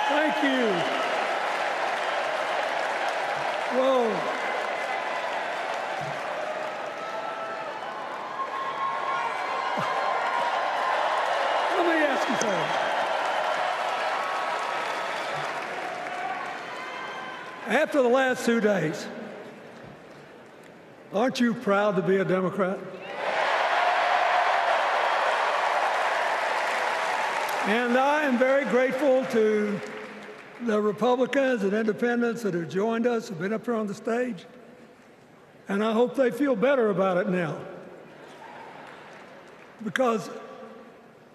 Thank you. Whoa. Let me ask you something. After the last 2 days, aren't you proud to be a Democrat? And I am very grateful to the Republicans and independents that have joined us, have been up here on the stage, and I hope they feel better about it now. Because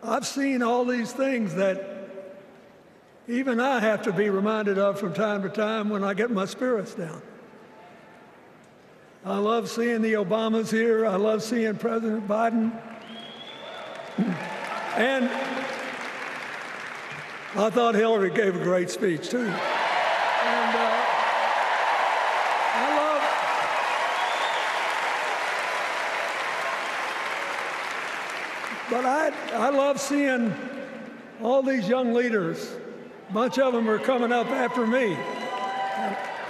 I've seen all these things that even I have to be reminded of from time to time when I get my spirits down. I love seeing the Obamas here. I love seeing President Biden. And I thought Hillary gave a great speech, too. And I love seeing all these young leaders. A bunch of them are coming up after me.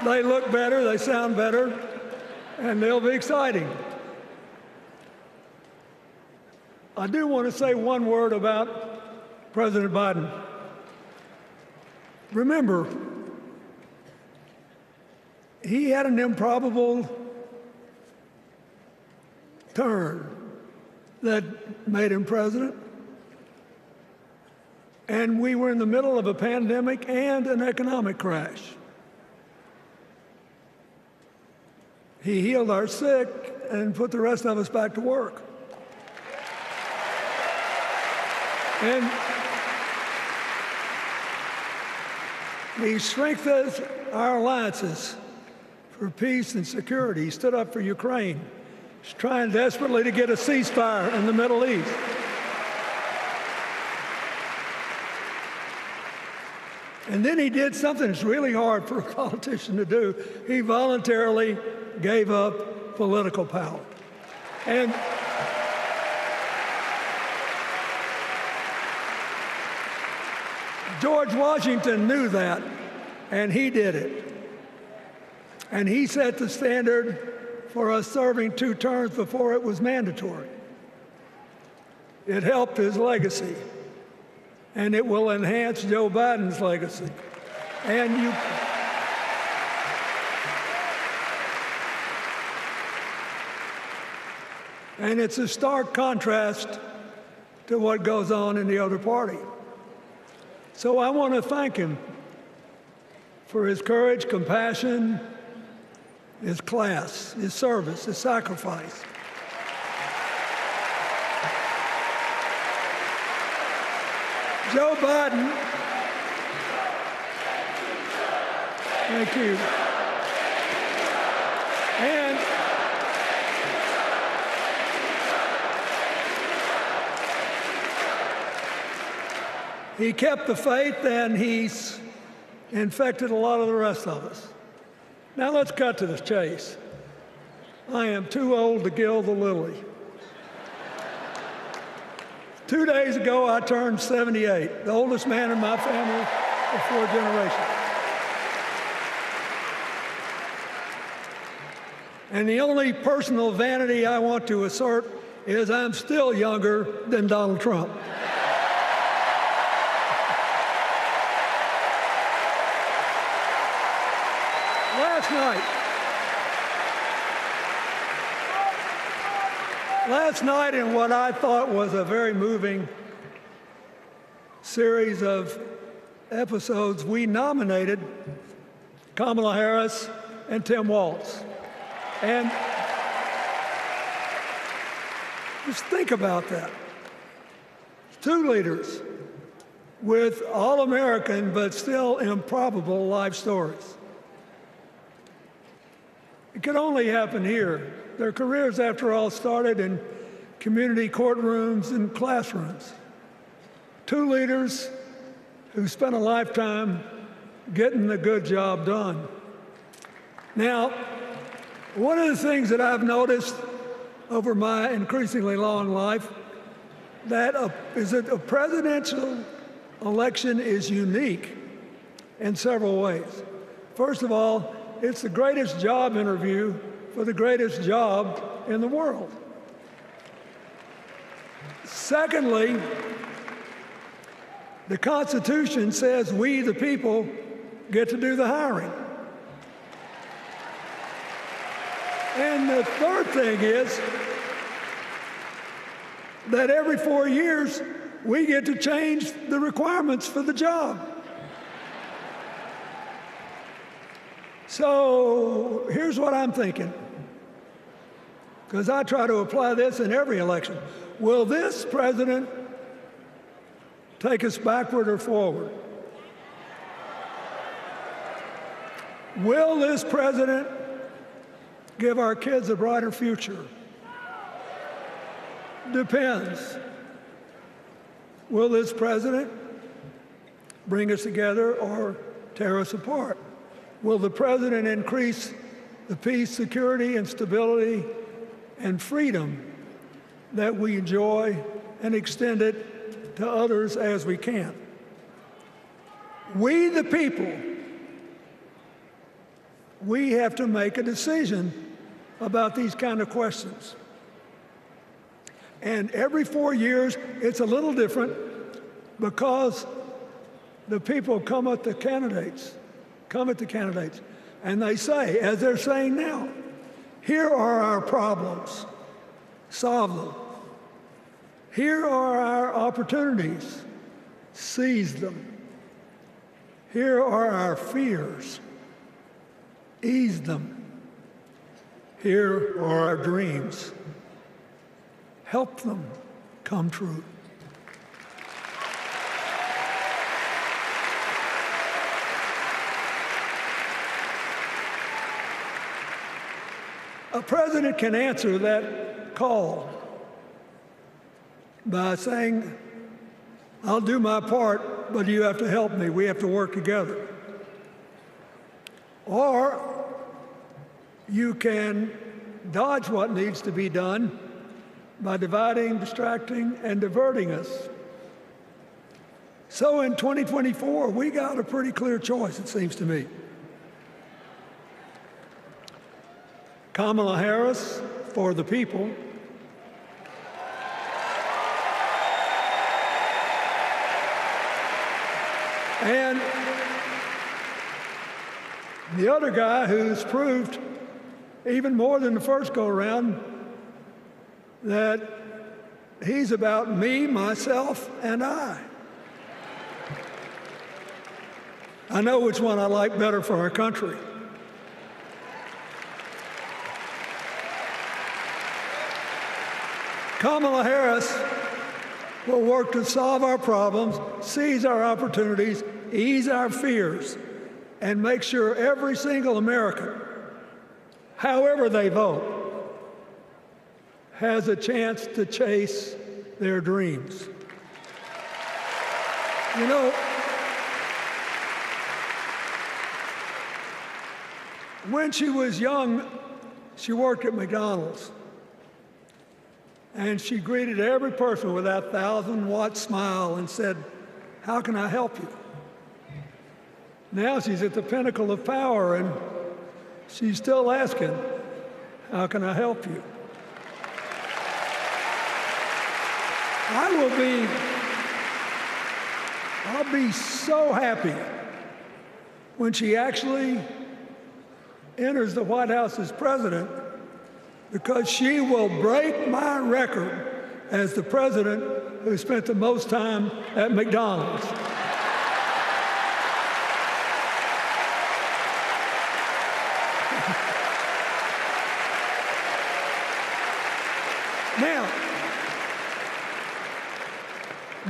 They look better, they sound better, and they'll be exciting. I do want to say one word about President Biden. Remember, he had an improbable turn that made him president. And we were in the middle of a pandemic and an economic crash. He healed our sick and put the rest of us back to work. And he strengthened our alliances for peace and security. He stood up for Ukraine. He's trying desperately to get a ceasefire in the Middle East. And then he did something that's really hard for a politician to do. He voluntarily gave up political power. And George Washington knew that, and he did it. And he set the standard for us serving 2 terms before it was mandatory. It helped his legacy, and it will enhance Joe Biden's legacy. And it's a stark contrast to what goes on in the other party. So I want to thank him for his courage, compassion, his class, his service, his sacrifice. Joe Biden, thank you. And he kept the faith, and he's infected a lot of the rest of us. Now let's cut to the chase. I am too old to gild the lily. 2 days ago, I turned 78, the oldest man in my family of 4 generations. And the only personal vanity I want to assert is I'm still younger than Donald Trump. Last night, in what I thought was a very moving series of episodes, we nominated Kamala Harris and Tim Walz. And just think about that. 2 leaders with all-American but still improbable life stories. It could only happen here. Their careers, after all, started in community courtrooms and classrooms. 2 leaders who spent a lifetime getting the good job done. Now, one of the things that I've noticed over my increasingly long life, that a presidential election is unique in several ways. First of all, it's the greatest job interview for the greatest job in the world. Secondly, the Constitution says we, the people, get to do the hiring. And the third thing is that every 4 years, we get to change the requirements for the job. So here's what I'm thinking, because I try to apply this in every election. Will this president take us backward or forward? Will this president give our kids a brighter future? Depends. Will this president bring us together or tear us apart? Will the president increase the peace, security, and stability and freedom that we enjoy and extend it to others as we can? We, the people, we have to make a decision about these kind of questions. And every 4 years, it's a little different because the people come at the candidates, and they say, as they're saying now, here are our problems, solve them. Here are our opportunities, seize them. Here are our fears, ease them. Here are our dreams, help them come true. A president can answer that call by saying, I'll do my part, but you have to help me. We have to work together. Or you can dodge what needs to be done by dividing, distracting, and diverting us. So in 2024, we got a pretty clear choice, it seems to me. Kamala Harris for the people, and the other guy who's proved even more than the first go-around that he's about me, myself, and I. I know which one I like better for our country. Kamala Harris will work to solve our problems, seize our opportunities, ease our fears, and make sure every single American, however they vote, has a chance to chase their dreams. You know, when she was young, she worked at McDonald's. And she greeted every person with that 1,000-watt smile and said, "How can I help you?" Now she's at the pinnacle of power, and she's still asking, "How can I help you?" I'll be so happy when she actually enters the White House as president, because she will break my record as the president who spent the most time at McDonald's. Now,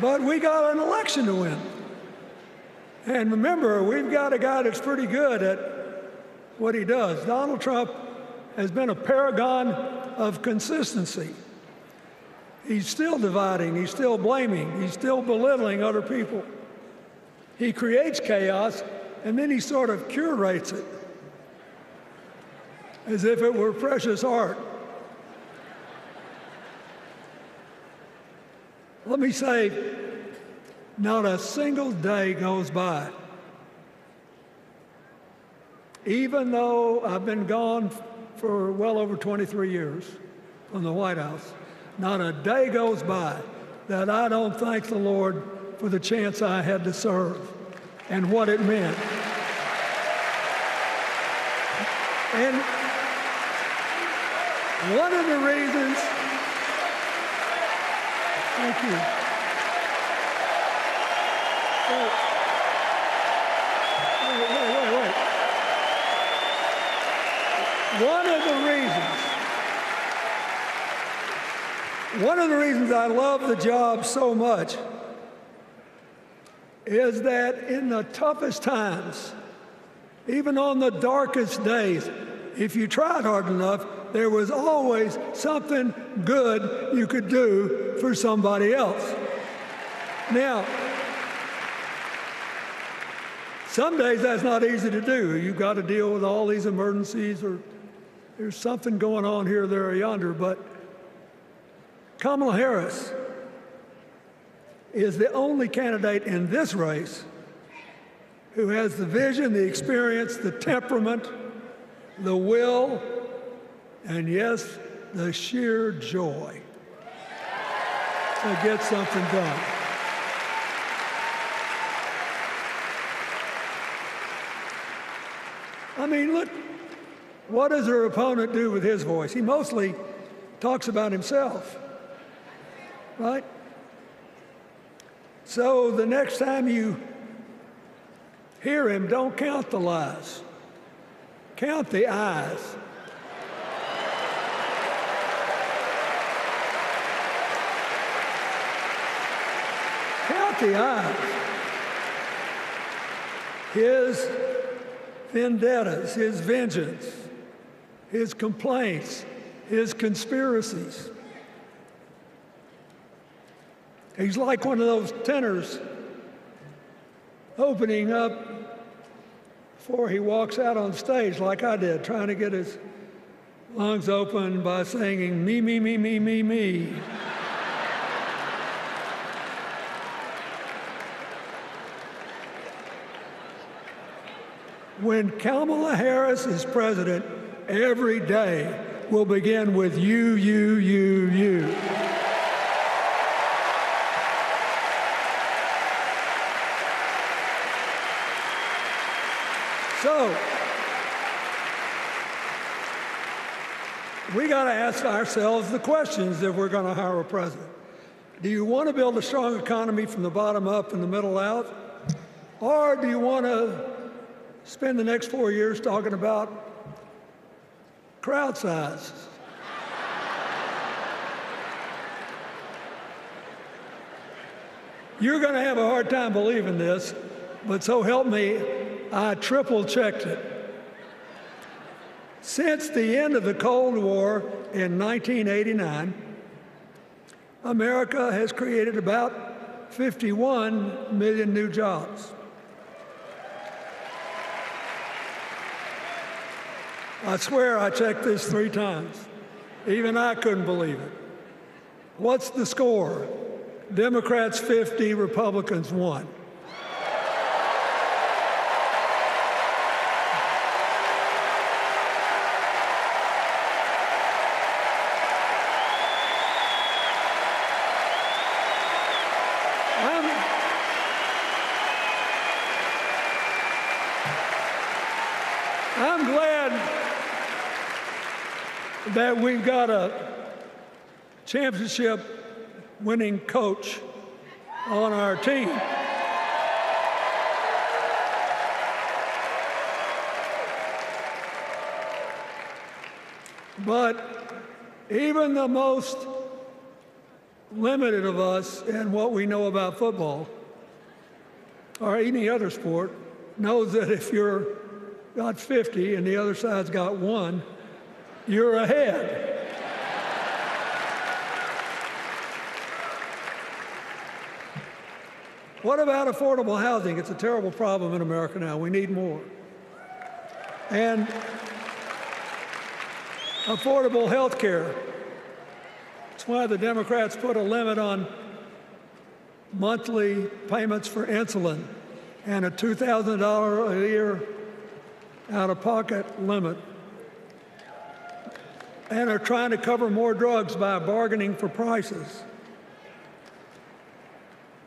but we got an election to win. And remember, we've got a guy that's pretty good at what he does. Donald Trump has been a paragon of consistency. He's still dividing, he's still blaming, he's still belittling other people. He creates chaos, and then he sort of curates it as if it were precious art. Let me say not a single day goes by, even though I've been gone for well over 23 years from the White House, not a day goes by that I don't thank the Lord for the chance I had to serve and what it meant. And one of the reasons, thank you. Wait. One of the reasons I love the job so much is that in the toughest times, even on the darkest days, if you tried hard enough, there was always something good you could do for somebody else. Now, some days that's not easy to do. You've got to deal with all these emergencies, or there's something going on here, there, or yonder. But Kamala Harris is the only candidate in this race who has the vision, the experience, the temperament, the will, and yes, the sheer joy to get something done. I mean, look, what does her opponent do with his voice? He mostly talks about himself, right? So the next time you hear him, don't count the lies. Count the eyes. Count the eyes. His vendettas, his vengeance, his complaints, his conspiracies. He's like one of those tenors opening up before he walks out on stage, like I did, trying to get his lungs open by singing, me, me, me, me, me, me. When Kamala Harris is president, every day will begin with you, you, you, you. So, we got to ask ourselves the questions if we're going to hire a president. Do you want to build a strong economy from the bottom up and the middle out? Or do you want to spend the next 4 years talking about crowd size? You're going to have a hard time believing this, but so help me, I triple-checked it. Since the end of the Cold War in 1989, America has created about 51 million new jobs. I swear I checked this 3 times. Even I couldn't believe it. What's the score? Democrats 50, Republicans 1. I'm glad that we've got a championship-winning coach on our team. But even the most limited of us in what we know about football or any other sport knows that if you're got 50 and the other side's got 1, you're ahead. What about affordable housing? It's a terrible problem in America now. We need more. And affordable health care. That's why the Democrats put a limit on monthly payments for insulin and a $2,000 a year out-of-pocket limit, and are trying to cover more drugs by bargaining for prices.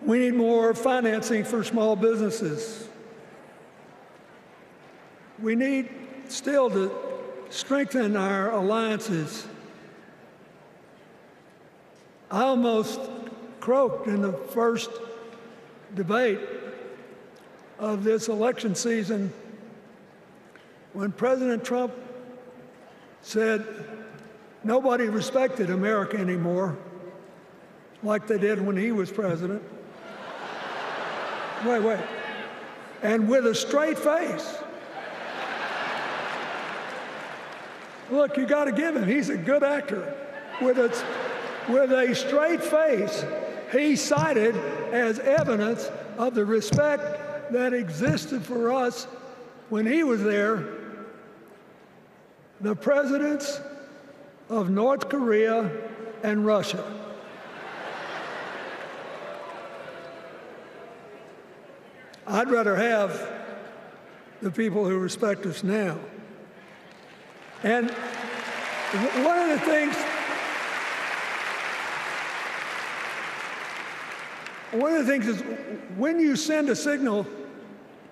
We need more financing for small businesses. We need still to strengthen our alliances. I almost croaked in the first debate of this election season when President Trump said nobody respected America anymore like they did when he was president. Wait. And with a straight face. Look, you got to give him. He's a good actor. With a straight face, he cited as evidence of the respect that existed for us when he was there the presidents of North Korea and Russia. I'd rather have the people who respect us now. And one of the things is when you send a signal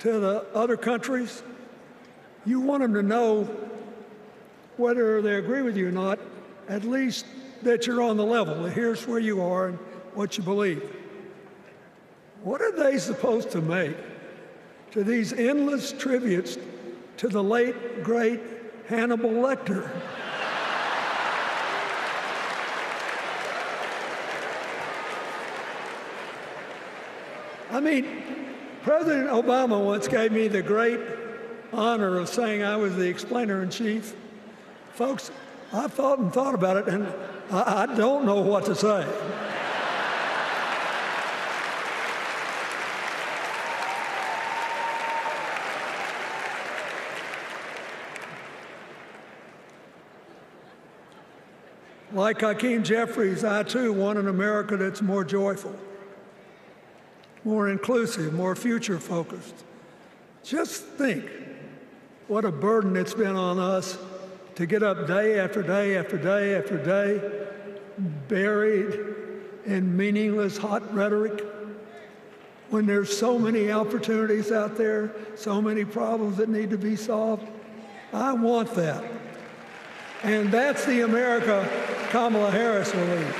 to the other countries, you want them to know whether they agree with you or not, at least that you're on the level. Here's where you are and what you believe. What are they supposed to make to these endless tributes to the late, great Hannibal Lecter? I mean, President Obama once gave me the great honor of saying I was the explainer-in-chief. Folks, I've thought about it, and I don't know what to say. Like Hakeem Jeffries, I too want an America that's more joyful, more inclusive, more future-focused. Just think what a burden it's been on us to get up day after day after day after day, buried in meaningless hot rhetoric, when there's so many opportunities out there, so many problems that need to be solved. I want that. And that's the America Kamala Harris will lead.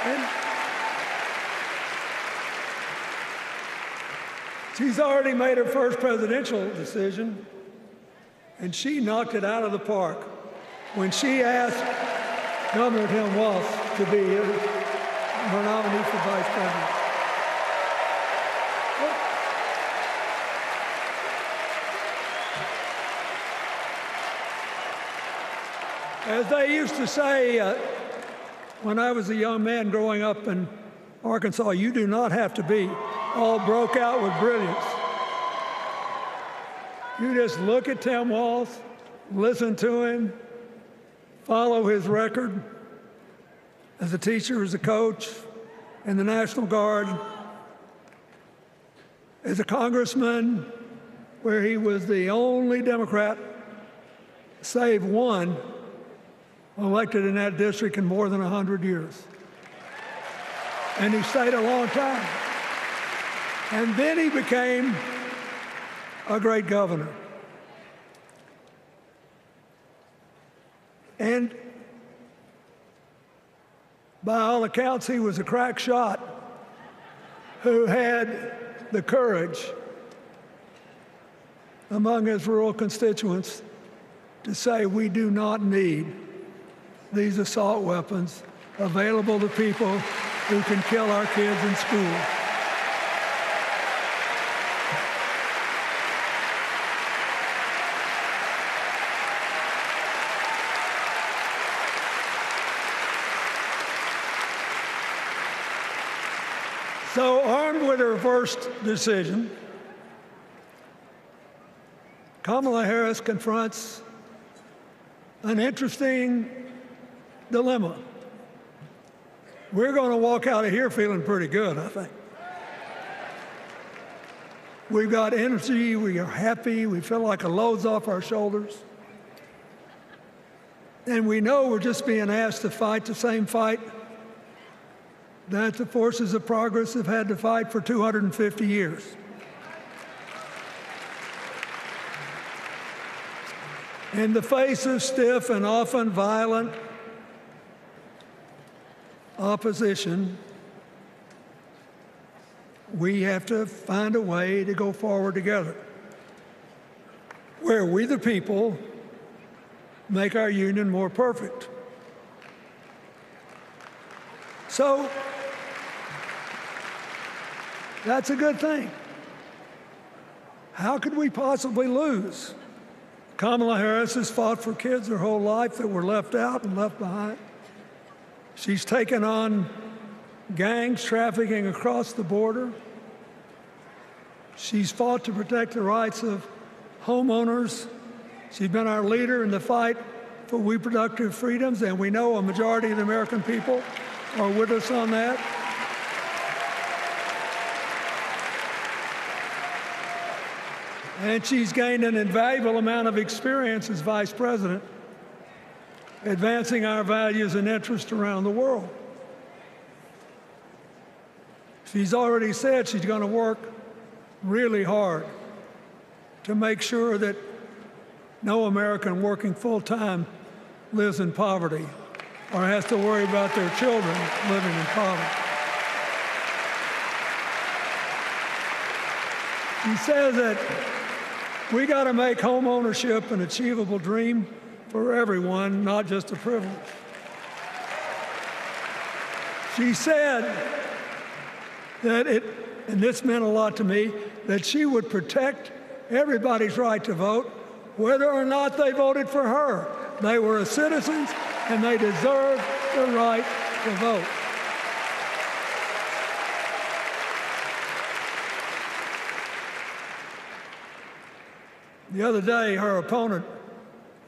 And she's already made her first presidential decision, and she knocked it out of the park when she asked Governor Tim Walz to be her nominee for vice president. As they used to say when I was a young man growing up in Arkansas, you do not have to be all broke out with brilliance. You just look at Tim Walz, listen to him, follow his record as a teacher, as a coach in the National Guard, as a congressman where he was the only Democrat, save one, elected in that district in more than 100 years. And he stayed a long time. And then he became a great governor. And by all accounts, he was a crack shot who had the courage among his rural constituents to say, we do not need these assault weapons available to people who can kill our kids in school. So, armed with her first decision, Kamala Harris confronts an interesting dilemma. we're going to walk out of here feeling pretty good, I think. We've got energy, we are happy, we feel like a load's off our shoulders. And we know we're just being asked to fight the same fight that the forces of progress have had to fight for 250 years. In the face of stiff and often violent opposition, we have to find a way to go forward together, where we, the people, make our union more perfect. So that's a good thing. How could we possibly lose? Kamala Harris has fought for kids her whole life that were left out and left behind. She's taken on gangs trafficking across the border. She's fought to protect the rights of homeowners. She's been our leader in the fight for reproductive freedoms, and we know a majority of the American people are with us on that. And she's gained an invaluable amount of experience as vice president, advancing our values and interests around the world. She's already said she's going to work really hard to make sure that no American working full-time lives in poverty or has to worry about their children living in poverty. She says that we got to make home ownership an achievable dream for everyone, not just a privilege. She said that and this meant a lot to me, that she would protect everybody's right to vote, whether or not they voted for her. They were citizens, and they deserved the right to vote. The other day, her opponent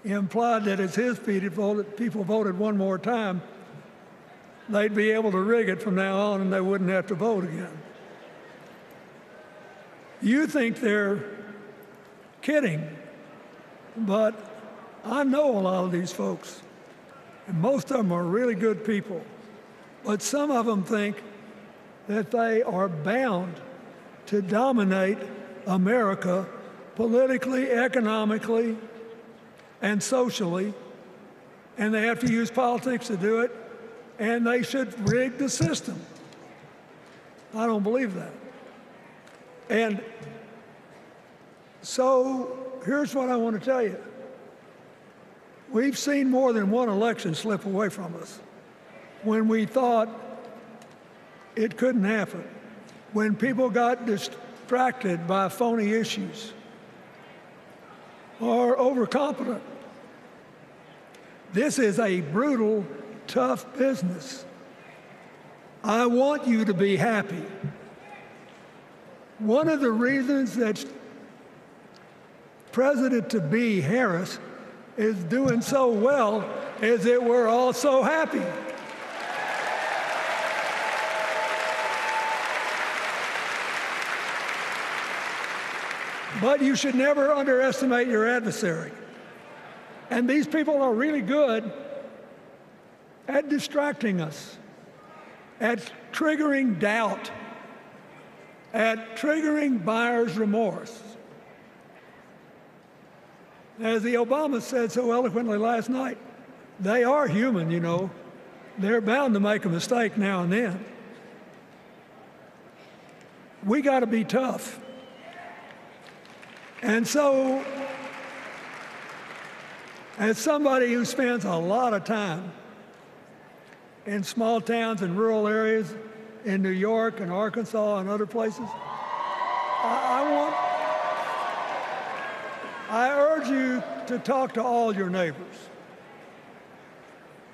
implied that as his people voted one more time, they'd be able to rig it from now on and they wouldn't have to vote again. You think they're kidding, but I know a lot of these folks, and most of them are really good people, but some of them think that they are bound to dominate America politically, economically, and socially, and they have to use politics to do it, and they should rig the system. I don't believe that. And so here's what I want to tell you. We've seen more than one election slip away from us when we thought it couldn't happen, when people got distracted by phony issues or overconfident. This is a brutal, tough business. I want you to be happy. One of the reasons that President-to-be Harris is doing so well is that we're all so happy. But you should never underestimate your adversary. And these people are really good at distracting us, at triggering doubt, at triggering buyer's remorse. As the Obama said so eloquently last night, they are human, you know. They're bound to make a mistake now and then. We got to be tough. And so, as somebody who spends a lot of time in small towns and rural areas in New York and Arkansas and other places, I urge you to talk to all your neighbors.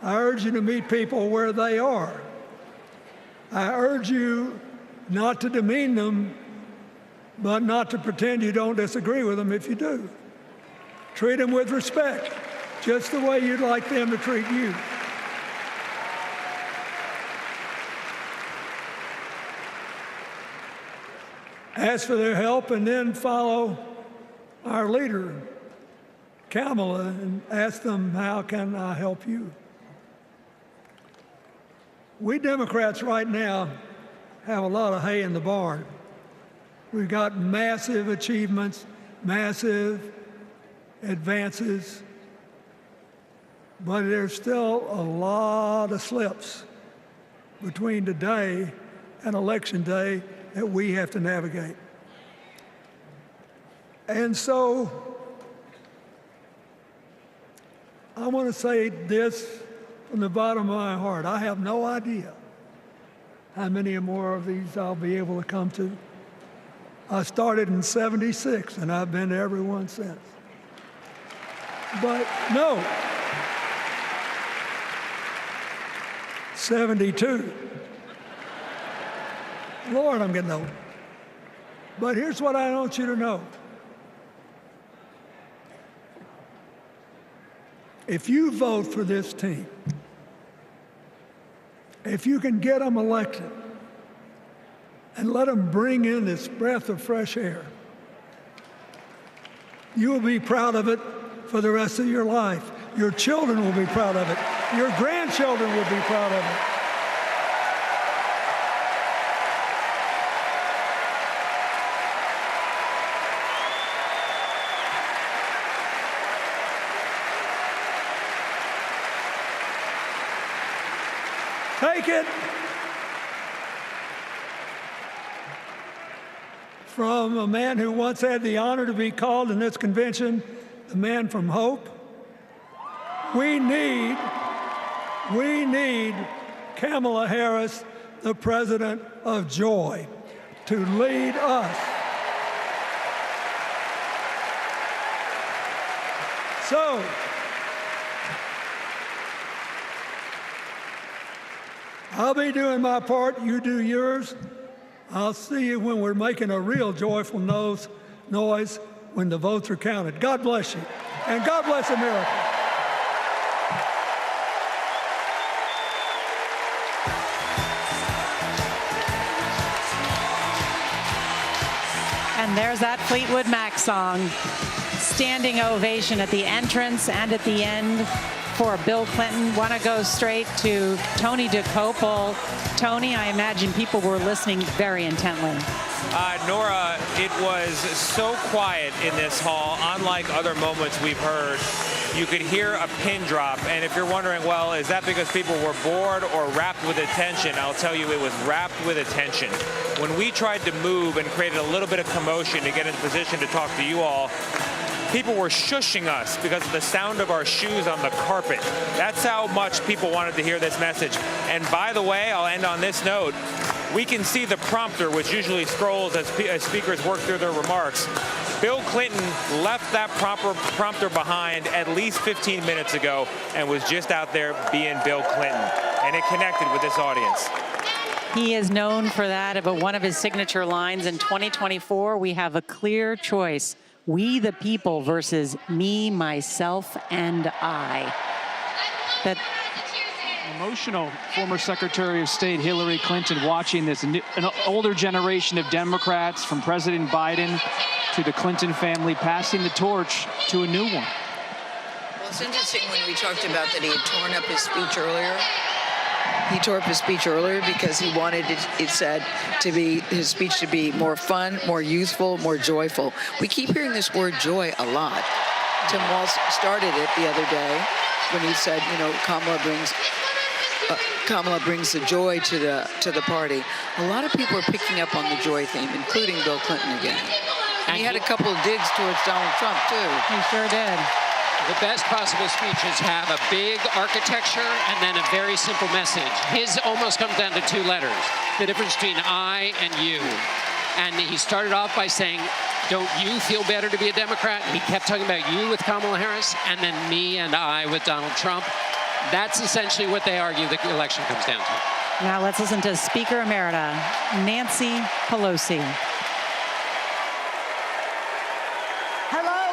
I urge you to meet people where they are. I urge you not to demean them, but not to pretend you don't disagree with them if you do. Treat them with respect, just the way you'd like them to treat you. ask for their help, and then follow our leader, Kamala, and ask them, how can I help you? We Democrats right now have a lot of hay in the barn. We've got massive achievements, massive advances, but there's still a lot of slips between today and Election Day that we have to navigate. And so I want to say this from the bottom of my heart. I have no idea how many more of these I'll be able to come to. I started in '76, and I've been to every one since. But no, 72. Lord, I'm getting old. But here's what I want you to know. If you vote for this team, if you can get them elected and let them bring in this breath of fresh air, you will be proud of it for the rest of your life. Your children will be proud of it. Your grandchildren will be proud of it. Take it from a man who once had the honor to be called in this convention the man from hope. We need Kamala Harris, the president of joy, to lead us. So, I'll be doing my part, you do yours. I'll see you when we're making a real joyful noise when the votes are counted. God bless you, and God bless America. And there's that Fleetwood Mac song. Standing ovation at the entrance and at the end for Bill Clinton. Want to go straight to Tony DeCopel. Tony, I imagine people were listening very intently. Nora, it was so quiet in this hall, unlike other moments we've heard. You could hear a pin drop, and if you're wondering, well, is that because people were bored or wrapped with attention? I'll tell you, it was wrapped with attention. When we tried to move and created a little bit of commotion to get in position to talk to you all, people were shushing us because of the sound of our shoes on the carpet. That's how much people wanted to hear this message. And by the way, I'll end on this note. We can see the prompter, which usually scrolls as speakers work through their remarks. Bill Clinton left that prompter behind at least 15 minutes ago and was just out there being Bill Clinton. And it connected with this audience. He is known for that, but one of his signature lines in 2024, we have a clear choice. We the people versus me, myself, and I. That emotional former Secretary of State Hillary Clinton watching this, an older generation of Democrats from President Biden to the Clinton family passing the torch to a new one. Well, it's interesting when we talked about that he had torn up his speech earlier. He tore up his speech earlier because he wanted it said to be his speech to be more fun, more youthful, more joyful. We keep hearing this word joy a lot. Tim Walz started it the other day when he said, you know, Kamala brings the joy to the party. A lot of people are picking up on the joy theme, including Bill Clinton again. And he had a couple of digs towards Donald Trump too. he sure did. The best possible speeches have a big architecture and then a very simple message. His almost comes down to two letters, the difference between I and you. And he started off by saying, don't you feel better to be a Democrat? He kept talking about you with Kamala Harris, and then me and I with Donald Trump. That's essentially what they argue the election comes down to. Now let's listen to Speaker Emerita Nancy Pelosi. Hello,